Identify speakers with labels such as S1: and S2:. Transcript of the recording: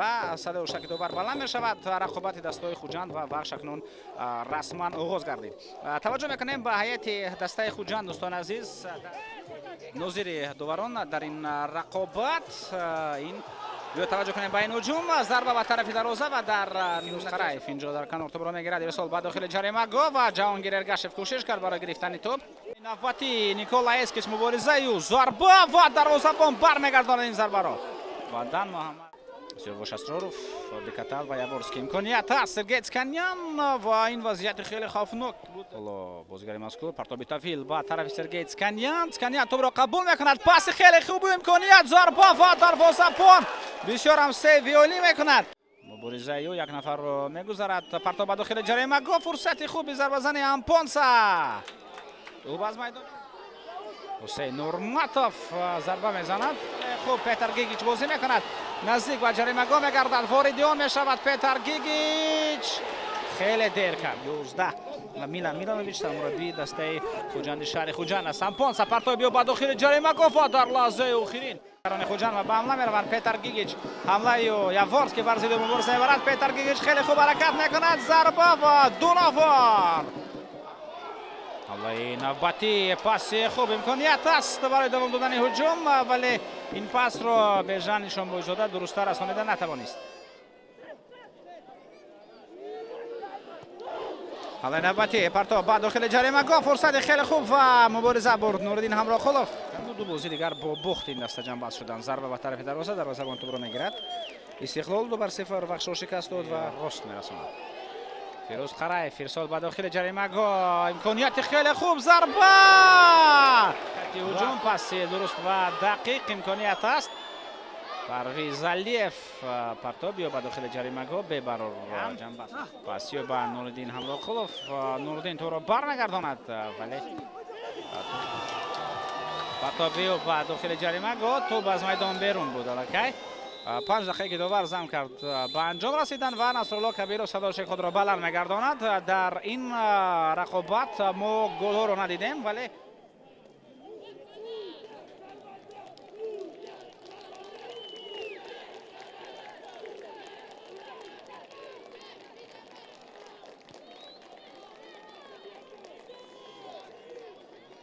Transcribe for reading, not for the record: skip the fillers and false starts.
S1: و صدای اوشک دوبار بلند می شود. رقابت دستای خوجند و وقت اکنون رسما آغاز گردید. توجه میکنیم به هیئت دسته خوجند دوستان عزیز. نظیر دوباران در این رقابت این توجه کنیم به این هجوم ضربه به طرف دروازه و در خریف اینجا در کنار توپ را میگیرد ارسال به داخل جریمه گاه و جهانگیر ارگاشف کوشش کرد برای گرفتن توپ. نوبتی نیکولا اسکیچ مبارزه و ضربه و دروازه‌بان برمیگرداند این ضربه را و دان محمد سیروش استروروف بکتال و یاورسکی امکانیت است سرگئی تسکانیان و این وضعیت خیلی خوفناک بود. حالا بازیگر مذکور پرتاب طویل با طرف سرگئی تسکانیان توپ را قبول میکند پاس خیلی خوب امکانیت ضربه و دروازه‌بان بسیار هم سیویولی میکند. مبارزه او یک نفر رو میگذارد پرتاب داخل جریمه گاه فرصت خوبی ضربه زنی امپونسا او باز میدان حسین نورماتوف ضربه میزند خوب پیتر گیگیچ بازی میکند نزدیک به جریمه گاه میگردد واردیان میشود پیتر گیگیچ خیلی دیر کرد 11 و میلانویچ مربی دسته خوجند شهر خوجند است. امپونسا پرتاب او به داخل جریمه گاه در لحظه اخیرین خوجند و به حمله میروند. پیتر گیگیچ حمله یاورسکی بر ضد مبارزه میبرد. پیتر گیگیچ خیلی خوب حرکت میکند ضربه و 2 نفر. حالا نوبتی پاس خوب امکانیت است برای دوام دادن هجوم ولی این پاس رو به جان شامبوزاده درست‌تر رسانیده نتوانست. حالا نوبتی پرتاب با داخل جریمه گاه فرصت خیلی خوب و مبارزه برد نوردین همراخلوف. دو بازی دیگر با بخت این دسته جنباز شدن. ضربه به طرف دروازه بان توپ را میگیرد. استقلال 2-0 وقت شکست داد و رست میرساند. فیروز خریف ارسال به داخل جریمه گاه امکانیت خیلی خوب ضربه هجوم پاس درست و دقیق امکانیت است. پرویز علیف پرتابی به داخل جریمه گاه ببرد جنباز پاسی به نوردین همراخلوف نوردین تو را برمیگرداند ولی پرتابی به داخل جریمه گاه توپ از میدان بیرون بود. 5 دقیقه که دوبار زم کرد به انجام رسیدن و نصرالله کبیرو صدای خود را بلند میگرداند. در این رقابت ما گل ها رو ندیدیم ولی